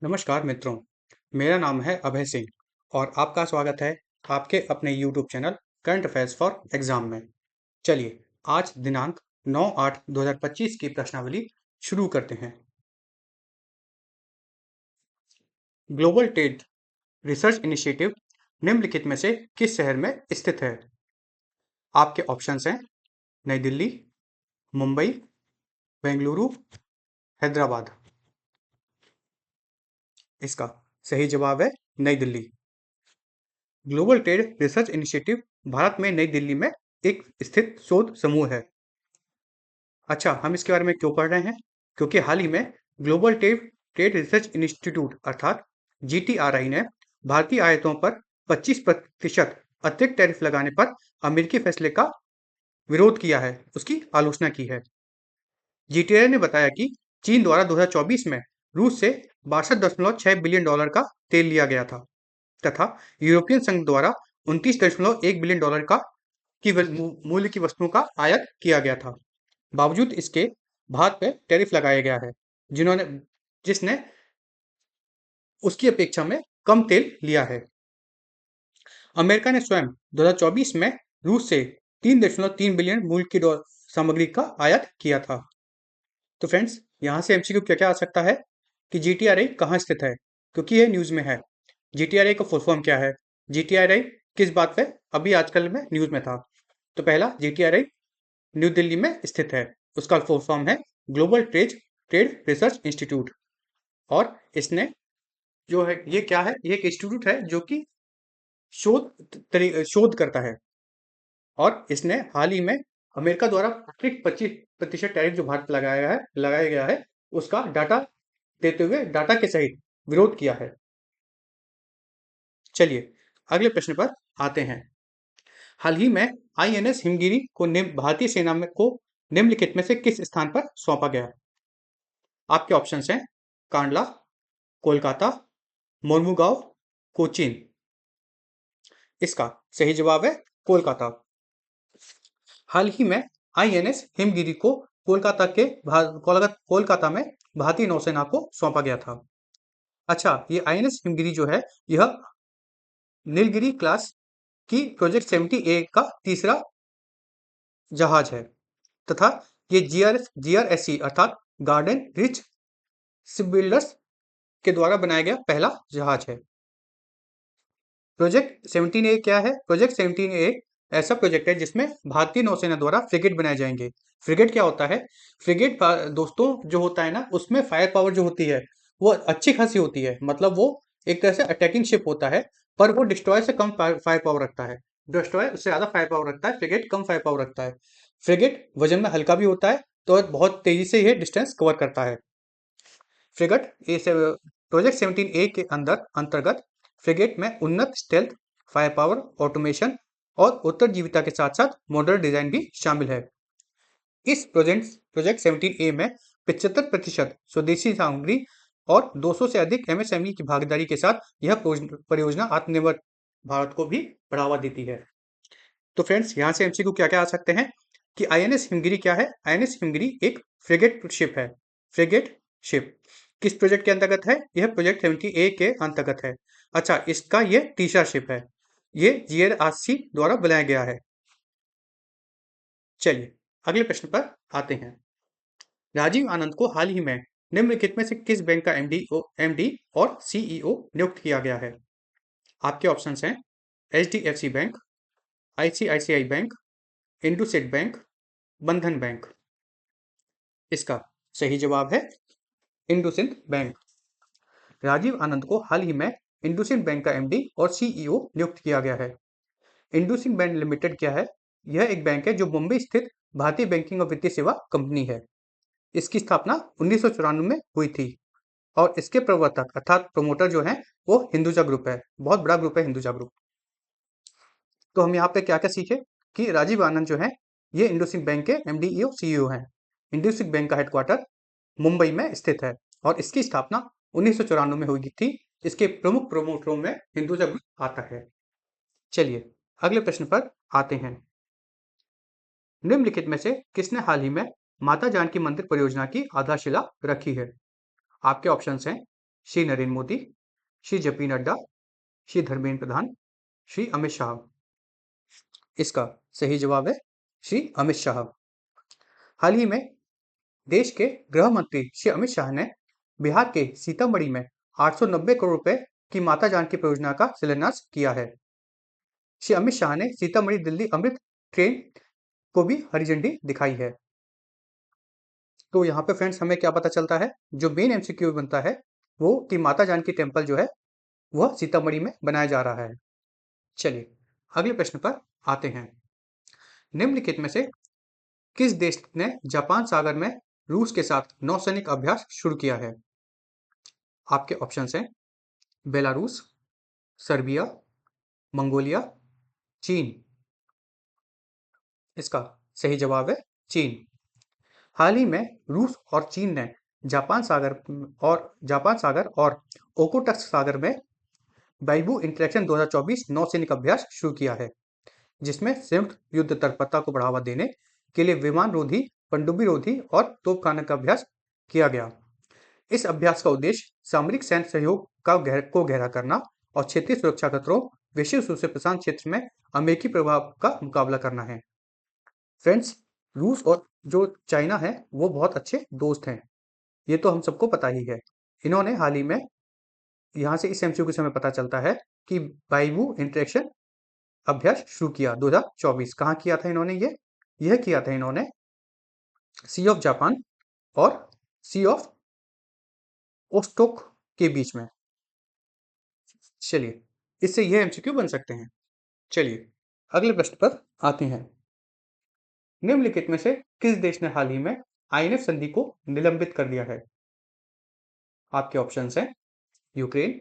नमस्कार मित्रों, मेरा नाम है अभय सिंह और आपका स्वागत है आपके अपने YouTube channel current affairs for exam में। चलिए आज दिनांक 9/8/2025 की प्रश्नावली शुरू करते हैं। ग्लोबल ट्रेड रिसर्च इनिशिएटिव निम्नलिखित में से किस शहर में स्थित है? आपके ऑप्शंस हैं नई दिल्ली, मुंबई, बेंगलुरु, हैदराबाद। इसका सही जवाब है नई Delhi. Global trade research initiative Bharat में नई दिल्ली में एक स्थित शोध समूह है। अच्छा, हम इसके बारे में क्यों पढ़ रहे हैं? क्योंकि हाल ही में global trade trade research institute अर्थात जीटीआरआई ने भारतीय आयातों पर 25% अतिरिक्त टैरिफ लगाने पर अमेरिकी फैसले का विरोध किया है, उसकी आलोचना की है। जीटीआरआई ने बताया कि चीन द्वारा 2024 में रूस से 62.6 बिलियन डॉलर का तेल लिया गया था तथा यूरोपियन संघ द्वारा 29.1 बिलियन डॉलर का की मूल्य की वस्तुओं का आयात किया गया था। बावजूद इसके भारत पे टैरिफ लगाया गया है जिसने उसकी अपेक्षा में कम तेल लिया है। अमेरिका ने स्वयं 2024 में रूस से 3.3 बिलियन मूल्य की सामग्री का आयात किया था। तो फ्रेंड्स, यहाँ से एमसीक्यू क्या क्या आ सकता है कि जीटीआरआई कहाँ स्थित है, क्योंकि ये न्यूज में है। जीटीआरआई का फुल फॉर्म क्या है? जीटीआरआई किस बात पे अभी आजकल में न्यूज में था? तो पहला, जीटीआरआई न्यू दिल्ली में स्थित है, उसका फुल फॉर्म है ग्लोबल ट्रेड रिसर्च इंस्टीट्यूट। और इसने जो है ये क्या है? ये एक इंस्टीट्यूट है जो कि शोध करता है और इसने हाल ही में अमेरिका द्वारा अतिरिक्त 25% टैरिफ जो भारत पर लगाया गया है उसका डाटा देते हुए डाटा के सहित विरोध किया है। चलिए अगले प्रश्न पर आते हैं। हाल ही में आईएनएस हिमगिरी को भारतीय सेना में को निम्नलिखित में से किस स्थान पर सौंपा गया? आपके ऑप्शंस हैं कांडला, कोलकाता, मोर्मुगांव, कोचीन। इसका सही जवाब है कोलकाता। हाल ही में आईएनएस हिमगिरी को कोलकाता में भारतीय नौसेना को सौंपा गया था। अच्छा, ये आईएनएस हिमगिरी जो है यह नीलगिरी क्लास की प्रोजेक्ट 70A का तीसरा जहाज है तथा ये जीआरएससी अर्थात गार्डन रिच शिपबिल्डर्स के द्वारा बनाया गया पहला जहाज है। प्रोजेक्ट 17A क्या है? प्रोजेक्ट 17A ऐसा प्रोजेक्ट है जिसमें भारतीय नौसेना द्वारा फ्रिगेट बनाए जाएंगे। फ्रिगेट क्या होता है? फ्रिगेट दोस्तों जो होता है ना, उसमें फायर पावर जो होती है वो अच्छी खासी होती है। मतलब वो एक तरह से अटैकिंग शिप होता है, पर वो डिस्ट्रॉय से कम फायर पावर रखता है। डिस्ट्रॉय उससे ज्यादा फायर पावर रखता है, फ्रिगेट कम फायर पावर रखता है। फ्रिगेट वजन में हल्का भी होता है तो बहुत तेजी से ये डिस्टेंस कवर करता है। फ्रिगेट प्रोजेक्ट 17A के अंतर्गत फ्रिगेट में उन्नत स्टेल्थ, फायर पावर, ऑटोमेशन और उत्तरजीविता के साथ साथ मॉडल डिजाइन भी शामिल है। इस प्रोजेक्ट 17A में 75% स्वदेशी सामग्री और 200 से अधिक एमएसएमई की भागीदारी के साथ यह परियोजना आत्मनिर्भर भारत को भी बढ़ावा देती है। तो फ्रेंड्स, यहाँ से एमसीक्यू क्या क्या आ सकते हैं कि आईएनएस हिमगिरी क्या है? आईएनएस हिमगिरी एक फ्रिगेट शिप है। फ्रिगेट शिप किस प्रोजेक्ट के अंतर्गत है? यह प्रोजेक्ट 70A के अंतर्गत है। अच्छा, इसका यह तीसरा शिप है। ये जीआरआरसी द्वारा बनाया गया है। चलिए अगले प्रश्न पर आते हैं। राजीव आनंद को हाल ही में निम्नलिखित में से किस बैंक का एमडी और सीईओ नियुक्त किया गया है? आपके ऑप्शंस हैं HDFC bank, ICICI bank, IndusInd bank, Bandhan bank. इसका सही जवाब है इंडुसिंड बैंक। राजीव आनंद को हाल ही में इंडुसिंड बैंक का एमडी और सीईओ नियुक्त किया गया है। इंडुसिंड बैंक लिमिटेड क्या है? यह एक बैंक है जो मुंबई स्थित भारतीय बैंकिंग और वित्तीय सेवा कंपनी है। इसकी स्थापना 1994 में हुई थी और इसके प्रवर्तक अर्थात प्रमोटर जो हैं वो हिंदुजा ग्रुप है। बहुत बड़ा ग्रुप है हिंदुजा ग्रुप। तो हम यहाँ पे क्या क्या सीखे कि राजीव आनंद जो है ये इंडोसिंड बैंक के एमडी और सीईओ हैं। इंडोसिंड बैंक का हेडक्वार्टर मुंबई में स्थित है और इसकी स्थापना 1994 में हुई थी। इसके प्रमुख प्रमोटरों में हिंदुजा ग्रुप आता है। चलिए अगले प्रश्न पर आते हैं। निम्नलिखित में से किसने हाल ही में माता जानकी मंदिर परियोजना की आधारशिला रखी है? आपके ऑप्शंस हैं श्री नरेंद्र मोदी, श्री जेपी नड्डा, श्री धर्मेंद्र प्रधान, श्री अमित शाह। इसका सही जवाब है श्री अमित शाह। हाल ही में देश के गृह मंत्री श्री अमित शाह ने बिहार के सीतामढ़ी में 890 करोड़ रुपए की माता जानकी परियोजना का शिलान्यास किया है। श्री अमित शाह ने सीतामढ़ी दिल्ली अमृत ट्रेन को भी हरी झंडी दिखाई है। तो यहाँ पे फ्रेंड्स हमें क्या पता चलता है, जो मेन एमसीक्यू बनता है वो कि माता जानकी टेम्पल जो है वह सीतामढ़ी में बनाया जा रहा है। चलिए अगले प्रश्न पर आते हैं। निम्नलिखित में से किस देश ने जापान सागर में रूस के साथ नौसैनिक अभ्यास शुरू किया है? आपके ऑप्शंस हैं बेलारूस, सर्बिया, मंगोलिया, चीन। इसका सही जवाब है चीन। हाल ही में रूस और चीन ने जापान सागर और ओकोटस्क सागर में बाइबू इंटरेक्शन 2024 नौसैनिक अभ्यास शुरू किया है, जिसमें संयुक्त युद्ध तत्परता को बढ़ावा देने के लिए विमान रोधी, पनडुब्बी रोधी और तोपखाने का अभ्यास किया गया। इस अभ्यास का उद्देश्य सामरिक सैन्य सहयोग को गहरा करना और क्षेत्रीय सुरक्षा खतरों, विशेष रूप से प्रशांत क्षेत्र में अमेरिकी प्रभाव का मुकाबला करना है। फ्रेंड्स, रूस और जो चाइना है वो बहुत अच्छे दोस्त हैं, ये तो हम सबको पता ही है। इन्होंने हाल ही में, यहाँ से इस एमसीक्यू से हमें पता चलता है कि बाइबू इंटरेक्शन अभ्यास शुरू किया 2024। कहाँ किया था इन्होंने? यह किया था इन्होंने सी ऑफ जापान और सी ऑफ ओस्टोक के बीच में। चलिए इससे यह एमसीक्यू बन सकते हैं। चलिए अगले प्रश्न पर आते हैं। निम्नलिखित में से किस देश ने हाल ही में आईएनएफ संधि को निलंबित कर दिया है? आपके ऑप्शंस हैं यूक्रेन,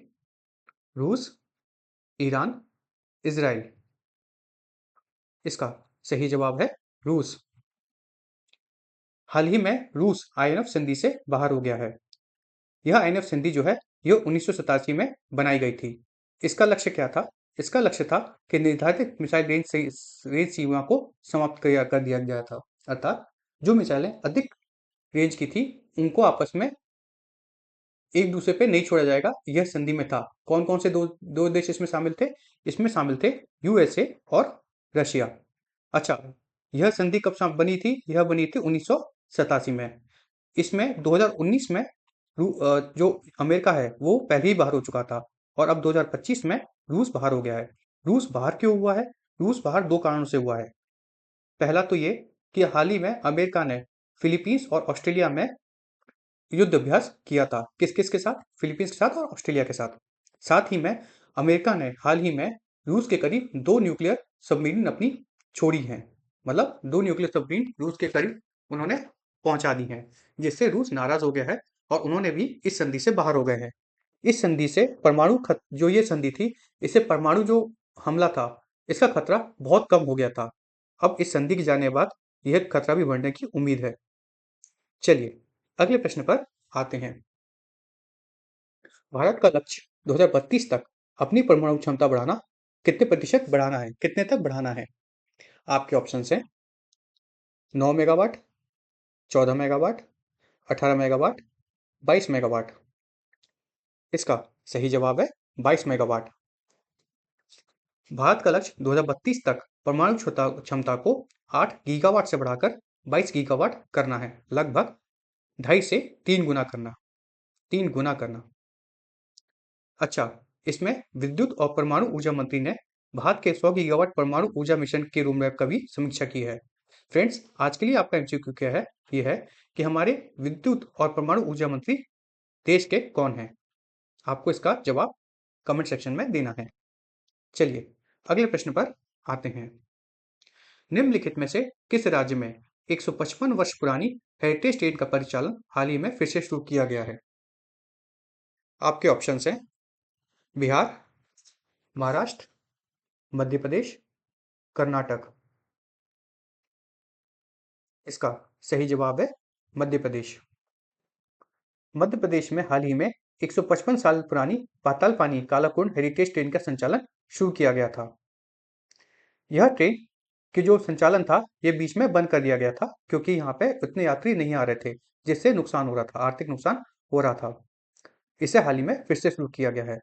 रूस, ईरान, इजराइल। इसका सही जवाब है रूस। हाल ही में रूस आईएनएफ संधि से बाहर हो गया है। यह आईएनएफ संधि जो है यह 1987 में बनाई गई थी। इसका लक्ष्य क्या था? इसका लक्ष्य था कि निर्धारित मिसाइल रेंज सीमा को समाप्त कर दिया गया था। अर्थात जो मिसाइलें अधिक रेंज की थी उनको आपस में एक दूसरे पे नहीं छोड़ा जाएगा, यह संधि में था। कौन कौन से दो देश इसमें शामिल थे? इसमें शामिल थे यूएसए और रशिया। अच्छा, यह संधि कब बनी थी? यह बनी थी 1987 में। इसमें 2019 में जो अमेरिका है वो पहले ही बाहर हो चुका था और अब 2025 में रूस बाहर हो गया है। रूस बाहर क्यों हुआ है? रूस बाहर दो कारणों से हुआ है। पहला तो ये कि हाल ही में अमेरिका ने फिलीपींस और ऑस्ट्रेलिया में युद्ध अभ्यास किया था। किस किस के साथ? फिलीपींस के साथ और ऑस्ट्रेलिया के साथ। साथ ही में अमेरिका ने हाल ही में रूस के करीब 2 न्यूक्लियर सबमरीन अपनी छोड़ी हैं। मतलब 2 न्यूक्लियर सबमरीन रूस के करीब उन्होंने पहुंचा दी हैं, जिससे रूस नाराज हो गया है और उन्होंने भी इस संधि से बाहर हो गए हैं। इस संधि से जो ये संधि थी, इससे परमाणु जो हमला था इसका खतरा बहुत कम हो गया था। अब इस संधि के जाने के बाद यह खतरा भी बढ़ने की उम्मीद है। चलिए अगले प्रश्न पर आते हैं। भारत का लक्ष्य 2032 तक अपनी परमाणु क्षमता बढ़ाना कितने प्रतिशत बढ़ाना है? कितने तक बढ़ाना है? आपके ऑप्शंस हैं 9 मेगावाट, 14 मेगावाट, 18 मेगावाट, 22 मेगावाट। इसका सही जवाब है 22 मेगावाट। भारत का लक्ष्य 2032 तक परमाणु क्षमता को 8 गीगावाट से बढ़ाकर 22 गीगावाट करना है। लगभग 2.5 से 3 गुना करना। 3 गुना करना। अच्छा, इसमें विद्युत और परमाणु ऊर्जा मंत्री ने भारत के 100 गीगावाट परमाणु ऊर्जा मिशन के रोडमैप का भी समीक्षा की है। फ्रेंड्स, आज के लिए आपका एमसीक्यू क्या है? ये है कि हमारे विद्युत और परमाणु ऊर्जा मंत्री देश के कौन हैं? आपको इसका जवाब कमेंट सेक्शन में देना है। चलिए अगले प्रश्न पर आते हैं। निम्नलिखित में से किस राज्य में 155 वर्ष पुरानी हेरिटेज ट्रेन का परिचालन हाल ही में फिर से शुरू किया गया है? आपके ऑप्शंस हैं बिहार, महाराष्ट्र, मध्य प्रदेश, कर्नाटक। इसका सही जवाब है मध्य प्रदेश। मध्य प्रदेश में हाल ही में 155 साल पुरानी पाताल पानी कालाकुंड हेरिटेज ट्रेन का संचालन शुरू किया गया था। यह ट्रेन की जो संचालन था ये बीच में बंद कर दिया गया था क्योंकि यहाँ पे उतने यात्री नहीं आ रहे थे, जिससे नुकसान हो रहा था, आर्थिक नुकसान हो रहा था। इसे हाल ही में फिर से शुरू किया गया है।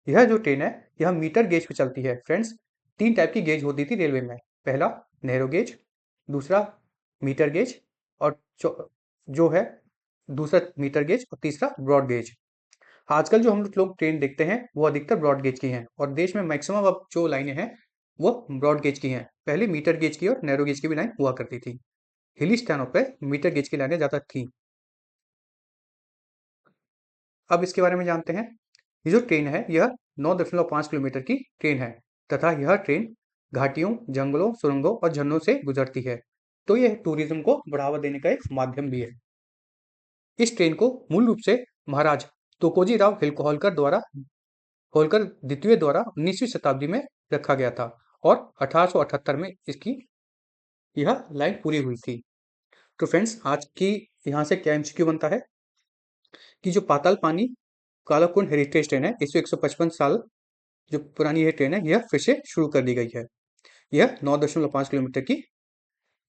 यह जो ट्रेन है यह मीटर गेज पे चलती है फ्रेंड्स। 3 टाइप की गेज होती थी रेलवे में। पहला नैरो गेज, दूसरा मीटर गेज और जो है दूसरा मीटर गेज और तीसरा ब्रॉड गेज। आजकल जो हम लोग ट्रेन देखते हैं वो अधिकतर ब्रॉड गेज की हैं और देश में मैक्सिमम अब जो लाइनें हैं वो ब्रॉड गेज की हैं। पहले मीटर गेज की और नैरो गेज की भी लाइन हुआ करती थी। हिली स्थानों पे मीटर गेज की लाइनें ज़्यादा थी। अब इसके बारे में जानते हैं। ये जो ट्रेन है यह 9.5 किलोमीटर की ट्रेन है तथा यह ट्रेन घाटियों, जंगलों, सुरंगों और झरनों से गुजरती है। तो यह टूरिज्म को बढ़ावा देने का एक माध्यम भी है। इस ट्रेन को मूल रूप से महाराज तुकोजी राव होलकर द्वितीय द्वारा 19वीं शताब्दी में रखा गया था और 1878 में इसकी यह लाइन पूरी हुई थी। तो फ्रेंड्स आज की यहाँ से क्या एमसीक्यू बनता है कि जो पाताल पानी कालाकुंड हेरिटेज ट्रेन है इसको 155 साल जो पुरानी ये ट्रेन है यह फिर से शुरू कर दी गई है। यह 9.5 किलोमीटर की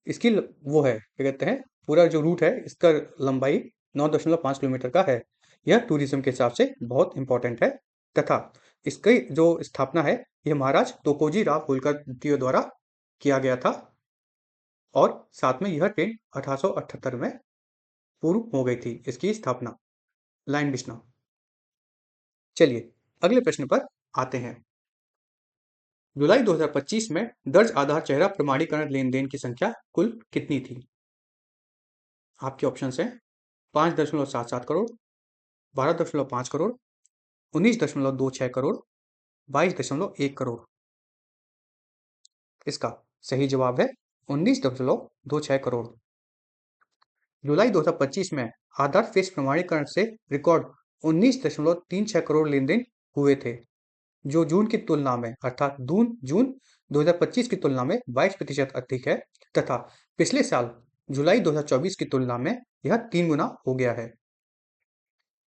इसकी वो है क्या कहते हैं पूरा जो रूट है इसका लंबाई 9.5 किलोमीटर का है। यह टूरिज्म के हिसाब से बहुत इंपॉर्टेंट है तथा इसकी जो स्थापना है यह महाराज तोकोजी राव होलकर द्वितीय द्वारा किया गया था और साथ में यह ट्रेन 1878 में पूर्व हो गई थी इसकी स्थापना। लाइन बिछना। चलिए अगले प्रश्न पर आते हैं। जुलाई 2025 में दर्ज आधार चेहरा प्रमाणीकरण लेन देन की संख्या कुल कितनी थी? आपके ऑप्शन हैं 5.77 करोड़, 12.5 करोड़, 19.26 करोड़, 22.1 करोड़। इसका सही जवाब है 19.26 करोड़। जुलाई 2025 में आधार फेस प्रमाणीकरण से रिकॉर्ड 19.36 करोड़ लेन देन हुए थे जो जून की तुलना में अर्थात जून 2025 की तुलना में 22% अधिक है तथा पिछले साल जुलाई 2024 की तुलना में यह 3 गुना हो गया है।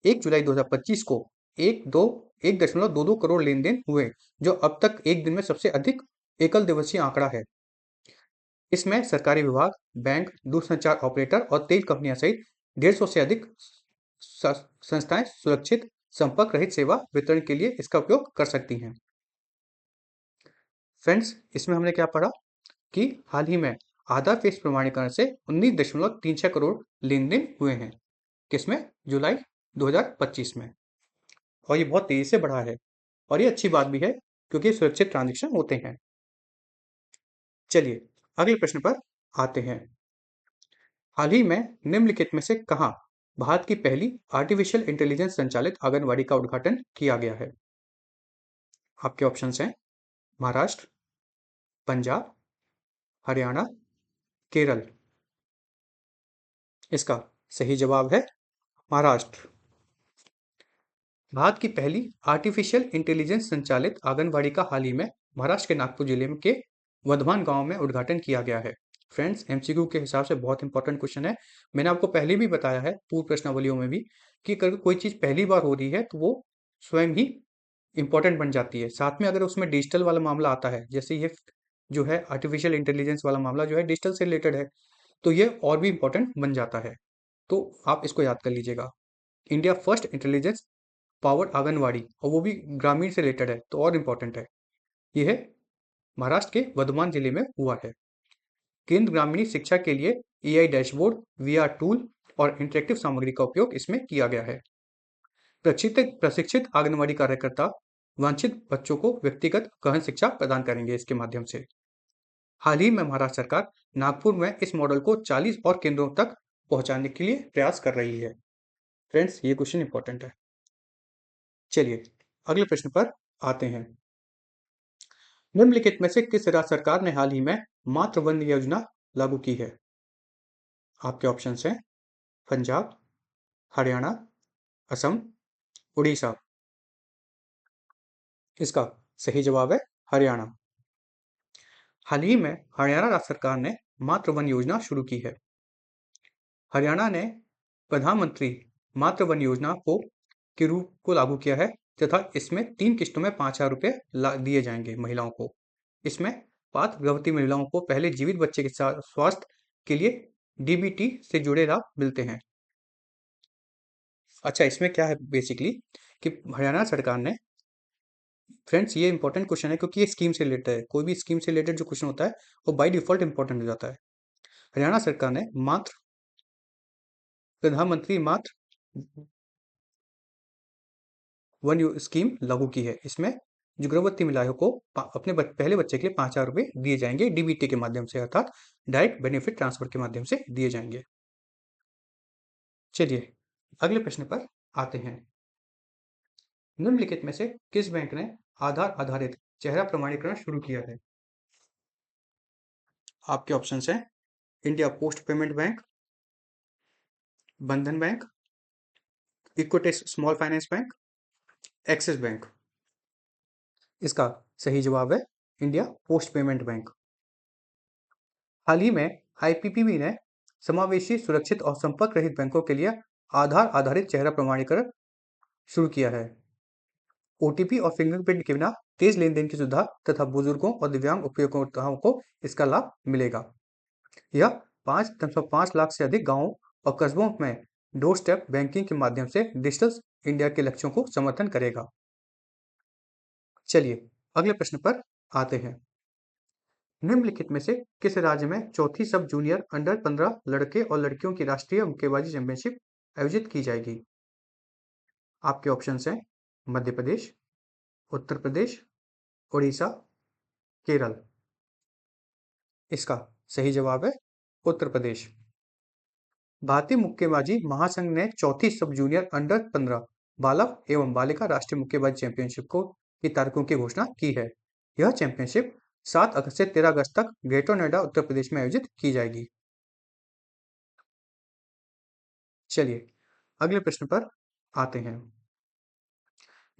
1 जुलाई 2025 को 1.22 करोड़ लेन देन हुए जो अब तक एक दिन में सबसे अधिक एकल दिवसीय आंकड़ा है। इसमें सरकारी विभाग, बैंक, दूरसंचार ऑपरेटर और तेल कंपनियां सहित 150 से अधिक संस्थाएं सुरक्षित संपर्क रहित सेवा वितरण के लिए इसका उपयोग कर सकती हैं। फ्रेंड्स इसमें हमने क्या पढ़ा कि हाल ही में आधार फेस प्रमाणीकरण से 19.36 करोड़ लेन देन हुए हैं। किसमें? जुलाई 2025 में। और ये बहुत तेजी से बढ़ा है और ये अच्छी बात भी है क्योंकि सुरक्षित ट्रांजेक्शन होते हैं। चलिए अगले प्रश्न पर आते हैं। हाल ही में निम्नलिखित में से कहां भारत की पहली आर्टिफिशियल इंटेलिजेंस संचालित आंगनवाड़ी का उद्घाटन किया गया है? आपके ऑप्शन हैं महाराष्ट्र, पंजाब, हरियाणा, केरल। इसका सही जवाब है महाराष्ट्र। भारत की पहली आर्टिफिशियल इंटेलिजेंस संचालित आंगनवाड़ी का हाल ही में महाराष्ट्र के नागपुर जिले के वर्धमान गांव में उद्घाटन किया गया है। फ्रेंड्स एमसीक्यू के हिसाब से बहुत इंपॉर्टेंट क्वेश्चन है। मैंने आपको पहले भी बताया है पूर्व प्रश्नावलियों में भी कि अगर कोई चीज़ पहली बार हो रही है तो वो स्वयं ही इंपॉर्टेंट बन जाती है। साथ में अगर उसमें डिजिटल वाला मामला आता है जैसे ये जो है आर्टिफिशियल इंटेलिजेंस वाला मामला जो है डिजिटल से रिलेटेड है तो ये और भी इंपॉर्टेंट बन जाता है। तो आप इसको याद कर लीजिएगा। India first intelligence power anganwadi और वो भी ग्रामीण से रिलेटेड है तो और इम्पोर्टेंट है। ये है महाराष्ट्र के वर्धमान जिले में हुआ है। केंद्र ग्रामीण शिक्षा के लिए एआई डैशबोर्ड, वीआर टूल और इंटरेक्टिव सामग्री का उपयोग इसमें किया गया है। प्रशिक्षित आंगनवाड़ी कार्यकर्ता वांछित बच्चों को व्यक्तिगत गहन शिक्षा प्रदान करेंगे इसके माध्यम से। हाल ही में महाराष्ट्र सरकार नागपुर में इस मॉडल को 40 और केंद्रों तक पहुंचाने के लिए प्रयास कर रही है। फ्रेंड्स ये क्वेश्चन इंपॉर्टेंट है। चलिए अगले प्रश्न पर आते हैं। निम्नलिखित में से किस राज्य सरकार ने हाल ही में मातृ वंदना योजना लागू की है? आपके ऑप्शंस हैं पंजाब, हरियाणा, असम, उड़ीसा। इसका सही जवाब है हरियाणा। हाल ही में हरियाणा राज्य सरकार ने मातृ वन योजना शुरू की है। हरियाणा ने प्रधानमंत्री मातृ वन योजना के रूप को लागू किया है तथा इसमें 3 किस्तों में 5,000 रुपये दिए जाएंगे महिलाओं को। इसमें पात्र गर्भवती महिलाओं को पहले जीवित बच्चे के स्वास्थ्य के लिए डीबीटी से जुड़े लाभ मिलते हैं। अच्छा, इसमें क्या है बेसिकली कि हरियाणा सरकार ने, फ्रेंड्स ये इंपॉर्टेंट क्वेश्चन है क्योंकि ये स्कीम से रिलेटेड है। कोई भी स्कीम से रिलेटेड जो क्वेश्चन होता है वो बाय डिफॉल्ट इंपॉर्टेंट हो जाता है। हरियाणा सरकार ने मात्र प्रधानमंत्री मात्र वन स्कीम लागू की है। इसमें जो गर्भवती महिलाओं को अपने पहले बच्चे के लिए 5,000 रुपये दिए जाएंगे डीबीटी के माध्यम से, अर्थात डायरेक्ट बेनिफिट ट्रांसफर के माध्यम से दिए जाएंगे। चलिए अगले प्रश्न पर आते हैं। निम्नलिखित में से किस बैंक ने आधार आधारित चेहरा प्रमाणीकरण शुरू किया है? आपके ऑप्शन हैं India post payment bank, Bandhan bank, equity small finance bank, axis bank. इसका सही जवाब है इंडिया पोस्ट पेमेंट बैंक। हाल ही में आईपीपीबी ने समावेशी, सुरक्षित और संपर्क रहित बैंकों के लिए आधार आधारित चेहरा प्रमाणीकरण शुरू किया है। ओटीपी और फिंगरप्रिंट के बिना तेज लेनदेन की सुविधा तथा बुजुर्गों और दिव्यांग उपयोगकर्ताओं को इसका लाभ मिलेगा। यह 5.5 लाख से अधिक गांवों और कस्बों में डोर स्टेप बैंकिंग के माध्यम से डिजिटल इंडिया के लक्ष्यों को समर्थन करेगा। चलिए अगले प्रश्न पर आते हैं। निम्नलिखित में से किस राज्य में चौथी सब जूनियर अंडर 15 लड़के और लड़कियों की राष्ट्रीय मुक्केबाजी चैंपियनशिप आयोजित की जाएगी? आपके ऑप्शन हैं मध्य प्रदेश, उत्तर प्रदेश, उड़ीसा, केरल। इसका सही जवाब है उत्तर प्रदेश। भारतीय मुक्केबाजी महासंघ ने चौथी सब जूनियर अंडर 15 बालक एवं बालिका राष्ट्रीय मुक्केबाजी चैंपियनशिप को की तारीखों की घोषणा की है। यह चैंपियनशिप 7 अगस्त से 13 अगस्त तक ग्रेटर नोएडा उत्तर प्रदेश में आयोजित की जाएगी। चलिए अगले प्रश्न पर आते हैं।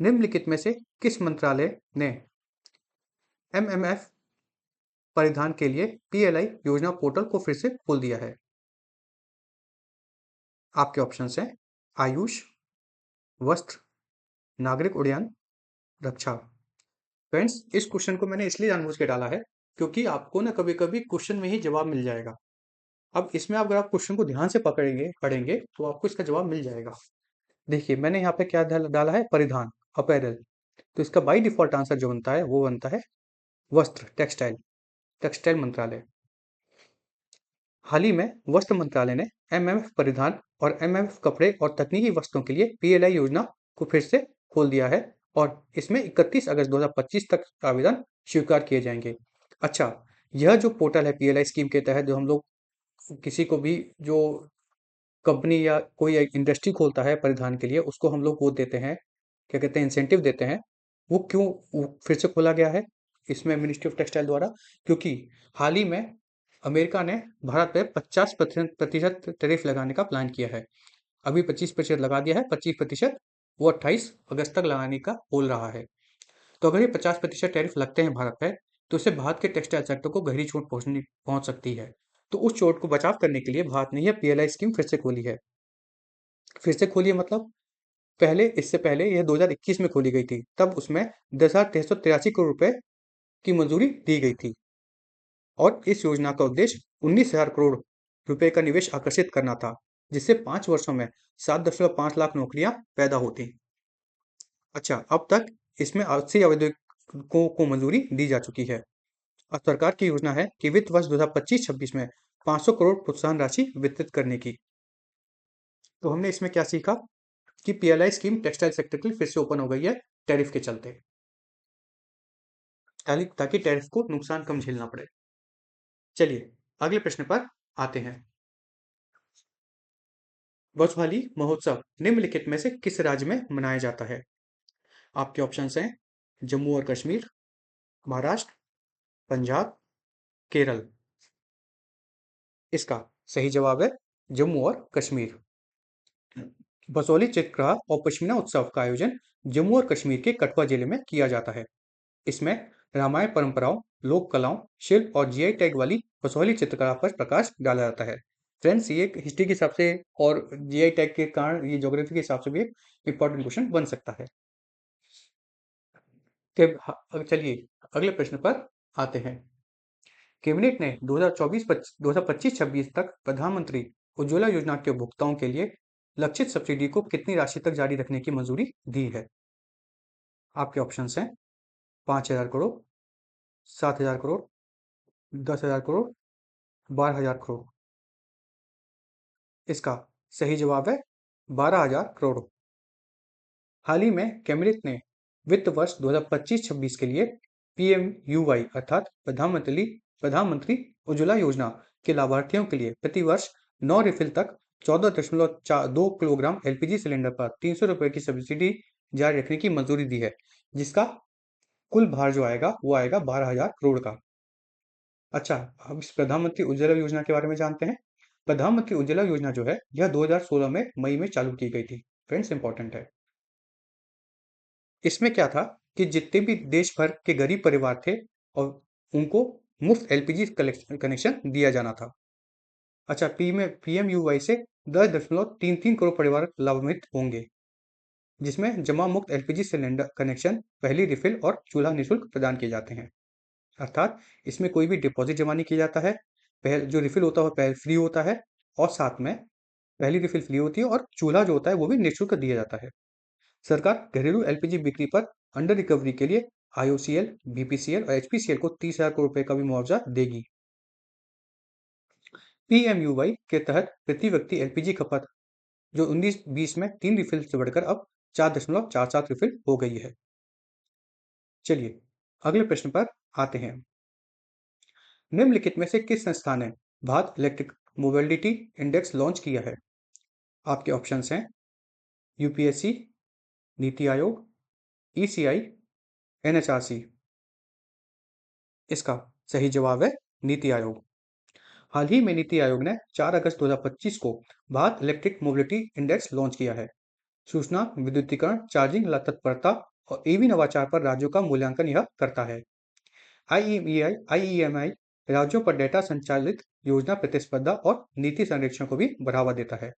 निम्नलिखित में से किस मंत्रालय ने एमएमएफ परिधान के लिए पीएलआई योजना पोर्टल को फिर से खोल दिया है? आपके ऑप्शन हैं आयुष, वस्त्र, नागरिक उड्डयन, रक्षा। फ्रेंड्स इस क्वेश्चन को मैंने इसलिए जानबूझ के डाला है क्योंकि आपको ना कभी कभी क्वेश्चन में ही जवाब मिल जाएगा। अब इसमें अगर आप क्वेश्चन को ध्यान से पकड़ेंगे पढ़ेंगे तो आपको इसका जवाब मिल जाएगा। देखिए मैंने यहाँ पे क्या डाला है, परिधान, अपैरल। तो इसका बाई डिफॉल्ट आंसर जो बनता है वो बनता है वस्त्र, टेक्सटाइल, टेक्सटाइल मंत्रालय। हाल ही में वस्त्र मंत्रालय ने एमएमएफ परिधान और एमएमएफ कपड़े और तकनीकी वस्तुओं के लिए पीएलआई योजना को फिर से खोल दिया है और इसमें 31 अगस्त 2025 तक आवेदन स्वीकार किए जाएंगे। अच्छा, यह जो पोर्टल है पीएलआई स्कीम के तहत, जो हम लोग किसी को भी जो कंपनी या कोई एक इंडस्ट्री खोलता है परिधान के लिए, उसको हम लोग वो देते हैं, क्या कहते हैं, इंसेंटिव देते हैं। वो क्यों फिर से खोला गया है इसमें मिनिस्ट्री ऑफ टेक्सटाइल द्वारा? क्योंकि हाल ही में अमेरिका ने भारत पे 50% टैरिफ लगाने का प्लान किया है। अभी 25% लगा दिया है, 25% वो 28 अगस्त तक लगाने का बोल रहा है। तो अगर ये 50% टैरिफ लगते हैं भारत पे, तो इससे भारत के टेक्सटाइल सेक्टर को गहरी चोट पहुंच सकती है। तो उस चोट को बचाव करने के लिए भारत ने यह पीएलआई स्कीम फिर से खोली है। फिर से खोली है मतलब, पहले इससे पहले यह 2021 में खोली गई थी, तब उसमें 10,383 करोड़ रुपए की मंजूरी दी गई थी और इस योजना का उद्देश्य 19,000 करोड़ रुपए का निवेश आकर्षित करना था, जिससे 5 वर्षों में 7.5 लाख नौकरियां पैदा होती। अच्छा, अब तक इसमें 80 आवेदकों को मंजूरी दी जा चुकी है। अब सरकार की योजना है कि वित्त वर्ष 2025-26 में 500 करोड़ प्रोत्साहन राशि वितरित करने की। तो हमने इसमें क्या सीखा कि पीएलआई स्कीम टेक्सटाइल सेक्टर के लिए फिर से ओपन हो गई है टैरिफ के चलते, ताकि टैरिफ को नुकसान कम झेलना पड़े। चलिए अगले प्रश्न पर आते हैं। वसुहाली महोत्सव निम्नलिखित में से किस राज्य में मनाया जाता है? आपके ऑप्शंस हैं जम्मू और कश्मीर, महाराष्ट्र, पंजाब, केरल। इसका सही जवाब है जम्मू और कश्मीर। बसोली चित्रकला और पश्मीना उत्सव का आयोजन जम्मू और कश्मीर के कठुआ जिले में किया जाता है। इसमें रामायण परंपराओं, लोक कलाओं, शिल्प और जीआई टैग वाली बसोहली चित्रकला पर प्रकाश डाला जाता है। फ्रेंड्स ये हिस्ट्री के हिसाब से और जीआई टैग के कारण ये ज्योग्राफी के हिसाब से भी एक इंपॉर्टेंट क्वेश्चन बन सकता है। चलिए अगले प्रश्न पर आते हैं। कैबिनेट ने 2025-26 तक प्रधानमंत्री उज्ज्वला योजना के उपभोक्ताओं के लिए लक्षित सब्सिडी को कितनी राशि तक जारी रखने की मंजूरी दी है? आपके ऑप्शंस हैं 5,000 करोड़, 7,000 करोड़, 10,000 करोड़, 12,000 करोड़। इसका सही जवाब है 12,000 करोड़। हाल ही में कैबिनेट ने वित्त वर्ष 2025-26 के लिए पीएमयूवाई अर्थात प्रधानमंत्री उज्ज्वला योजना के लाभार्थियों के लिए प्रति वर्ष 9 रिफिल तक 14.2 किलोग्राम एलपीजी सिलेंडर पर 300 रुपए की सब्सिडी जारी रखने की मंजूरी दी है, जिसका कुल भार जो आएगा वो आएगा 12,000 करोड़ का। अच्छा, अब इस प्रधानमंत्री उज्ज्वला योजना के बारे में जानते हैं। प्रधानमंत्री उज्ज्वला योजना जो है यह 2016 में मई में चालू की गई थी। फ्रेंड्स, इंपॉर्टेंट है। इसमें क्या था कि जितने भी देश भर के गरीब परिवार थे और उनको मुफ्त एलपीजी कनेक्शन दिया जाना था। अच्छा, पीएमयूवाई से 10.33 करोड़ परिवार लाभान्वित होंगे, जिसमें जमा मुक्त एलपीजी सिलेंडर कनेक्शन, पहली रिफिल और चूल्हा निःशुल्क प्रदान किए जाते हैं। अर्थात इसमें कोई भी डिपॉजिट जमा नहीं किया जाता है। पहले जो रिफिल होता है पहले फ्री होता है और साथ में पहली रिफिल फ्री होती है और चूल्हा जो होता है वो भी निःशुल्क दिया जाता है। सरकार घरेलू एलपीजी बिक्री पर अंडर रिकवरी के लिए आईओसीएल, बीपीसीएल और एचपीसीएल को 30,000 करोड़ रुपए का भी मुआवजा देगी। पीएमयूवाई के तहत प्रति व्यक्ति एलपीजी खपत जो 19-20 में 3 रिफिल से बढ़कर अब 4.47 रिफिल हो गई है। चलिए अगले प्रश्न पर आते हैं। निम्नलिखित में से किस संस्था ने Bharat electric mobility index launch किया है? आपके ऑप्शंस हैं UPSC, NITI Aayog, ECI, NHRC. इसका सही जवाब है नीति आयोग। हाल ही में नीति आयोग ने 4 अगस्त 2025 को Bharat electric mobility index launch किया है। सूचना विद्युतीकरण, चार्जिंग तत्परता और ईवी नवाचार पर राज्यों का मूल्यांकन यह करता है। आईईएमआई राज्यों पर डेटा संचालित योजना प्रतिस्पर्धा और नीति संरक्षण को भी बढ़ावा देता है।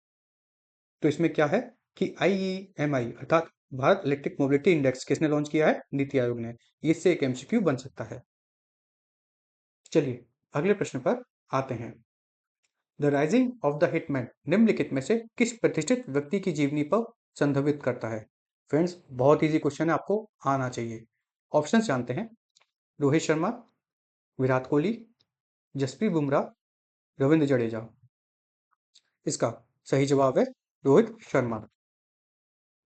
तो इसमें क्या है कि आईईएमआई अर्थात भारत इलेक्ट्रिक मोबिलिटी इंडेक्स किसने लॉन्च किया है? नीति आयोग ने। इससे एक एमसीक्यू बन सकता है। चलिए अगले प्रश्न पर आते हैं। The rising of the hitman निम्नलिखित में से किस प्रतिष्ठित व्यक्ति की जीवनी पर संदर्भित करता है? फ्रेंड्स, बहुत इजी क्वेश्चन है, आपको आना चाहिए। ऑप्शन जानते हैं। रोहित शर्मा, विराट कोहली, जसप्रीत बुमराह, रविंद्र जडेजा। इसका सही जवाब है रोहित शर्मा।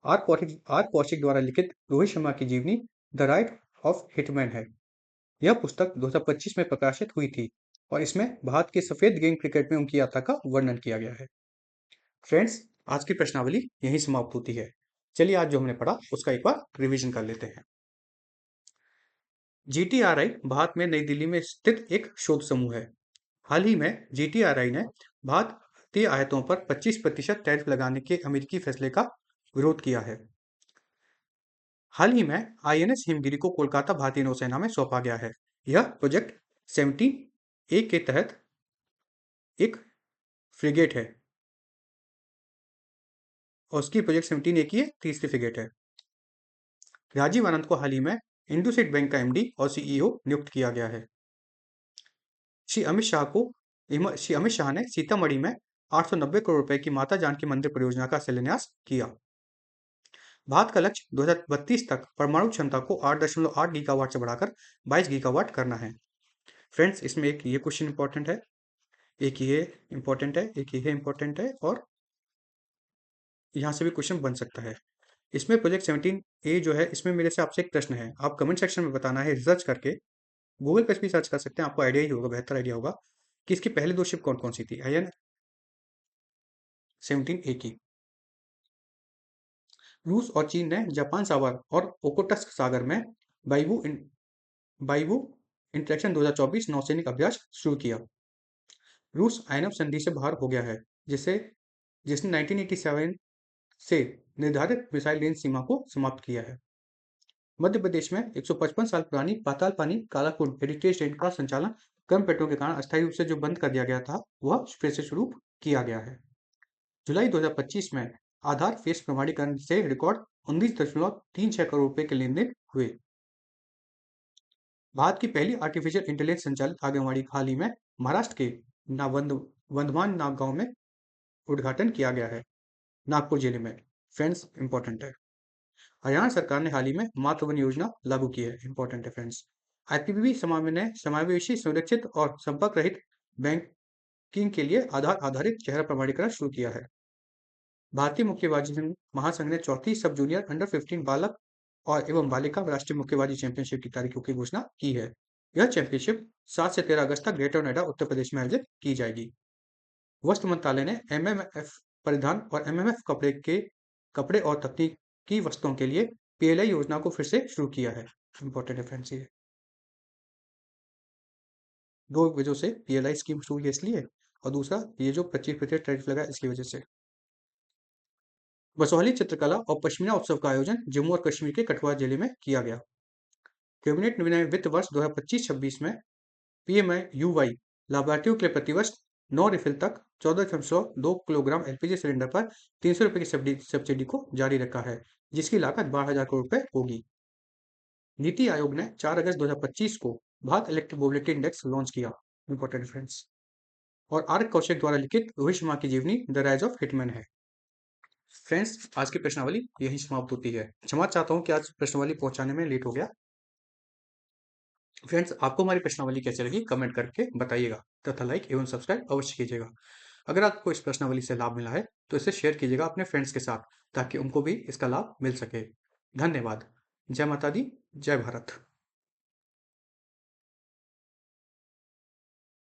आर कौशिक द्वारा लिखित रोहित शर्मा की जीवनी द राइट ऑफ हिटमैन है। यह पुस्तक 2025 में प्रकाशित हुई थी और इसमें भारत के सफेद गेंद क्रिकेट में उनकी यात्रा का वर्णन किया गया है। फ्रेंड्स, आज की प्रश्नावली यहीं समाप्त होती है। चलिए आज जो हमने पढ़ा उसका एक बार रिवीजन कर लेते हैं। जीटीआरआई भारत में नई दिल्ली में स्थित एक शोध समूह है। हाल ही में जीटीआरआई ने भारतीय आयातों पर 25% टैरिफ लगाने के अमेरिकी फैसले का विरोध किया है। हाल ही में आईएनएस हिमगिरी को कोलकाता भारतीय नौसेना में सौंपा गया है। यह प्रोजेक्ट 17A के तहत एक फ्रिगेट है और उसकी प्रोजेक्ट 17A की तीसरी फ्रिगेट है। राजीव आनंद को हाल ही में इंडोसिट बैंक का एमडी और सीईओ नियुक्त किया गया है। श्री अमित शाह ने सीतामढ़ी में 890 करोड़ रुपए की माता जानकी मंदिर परियोजना का शिलान्यास किया। भारत का लक्ष्य 2032 तक परमाणु क्षमता को 8.8 गीगावाट से बढ़ाकर 22 गीगावाट करना है। फ्रेंड्स, इसमें एक ये क्वेश्चन इंपॉर्टेंट है, एक ये इंपॉर्टेंट है, एक ये इंपॉर्टेंट है और यहाँ से भी क्वेश्चन बन सकता है। इसमें प्रोजेक्ट 17A जो है, इसमें मेरे से आपसे एक प्रश्न है, आप कमेंट सेक्शन में बताना है रिसर्च करके। गूगल पर भी सर्च कर सकते हैं, आपको आइडिया ही होगा, बेहतर आइडिया होगा कि इसकी पहली 2 शिप कौन कौन सी थी। IN 17A की। रूस और चीन ने जापान सागर और ओकोटस्क सागर में बाइवू इंटरेक्शन 2024 नौसैनिक अभ्यास शुरू किया। रूस आइनव संधि से बाहर हो गया है, जिसने 1987 से निर्धारित मिसाइल रेंज सीमा को समाप्त किया है। मध्य प्रदेश में 155 साल पुरानी पाताल पानी कालाकुंड हेरिटेज ट्रेन का संचालन कम पेट्रोल के कारण अस्थायी रूप से जो बंद कर दिया गया था, वह फिर से शुरू किया गया है। जुलाई 2025 में आधार फेस प्रमाणीकरण से रिकॉर्ड 19.36 करोड़ रुपए के लेन देन हुए। भारत की पहली आर्टिफिशियल इंटेलिजेंस संचालित आंगनबाड़ी हाल ही में महाराष्ट्र के वंधमान गांव में उद्घाटन किया गया है। नागपुर जिले में। फ्रेंड्स, इंपॉर्टेंट है। हरियाणा सरकार ने हाल ही में मातृ वन योजना लागू की है। इंपॉर्टेंट है फ्रेंड्स। आईपीपीबी ने समावेशी, सुरक्षित और संपर्क रहित बैंकिंग के लिए आधार आधारित चेहरा प्रमाणीकरण शुरू किया है। भारतीय मुक्केबाजी महासंघ ने चौथी सब जूनियर अंडर 15 बालक और एवं बालिका राष्ट्रीय मुक्केबाजी चैंपियनशिप की तारीखों की घोषणा की है। यह चैंपियनशिप 7 से 13 अगस्त तक ग्रेटर नोएडा, उत्तर प्रदेश में आयोजित की जाएगी। वस्त्र मंत्रालय ने एमएमएफ परिधान और एमएमएफ कपड़े और तकनीकी वस्तुओं के लिए पीएलआई योजना को फिर से शुरू किया है। इंपॉर्टेंट है फ्रेंड्स ये। दो वजह से पीएलआई स्कीम शुरू की इसलिए, और दूसरा ये जो 25% टैरिफ लगा इसकी वजह से। बसोहली चित्रकला और पश्मीना उत्सव का आयोजन जम्मू और कश्मीर के कठुआ जिले में किया गया। कैबिनेट ने वित्त वर्ष 2025-26 में पीएमआईयूवाई लाभार्थियों के लिए प्रतिवर्ष 9 रिफिल तक 14.2 किलोग्राम एलपीजी सिलेंडर पर 300 रुपये की सब्सिडी को जारी रखा है, जिसकी लागत 12,000 करोड़ रुपए होगी। नीति आयोग ने 4 अगस्त 2025 को Bharat electric mobility index launch किया। Important friends. और आर कौशिक द्वारा लिखित रोहित शर्मा की जीवनी द राइज ऑफ हिटमैन है। फ्रेंड्स, आज की प्रश्नावली यही समाप्त होती है। क्षमा चाहता हूँ कि आज प्रश्नावली पहुंचाने में लेट हो गया। फ्रेंड्स, आपको हमारी प्रश्नावली कैसे लगी कमेंट करके बताइएगा, तथा लाइक एवं सब्सक्राइब अवश्य कीजिएगा। अगर आपको इस प्रश्नावली से लाभ मिला है तो इसे शेयर कीजिएगा अपने फ्रेंड्स के साथ, ताकि उनको भी इसका लाभ मिल सके। धन्यवाद। जय माता दी, जय भारत।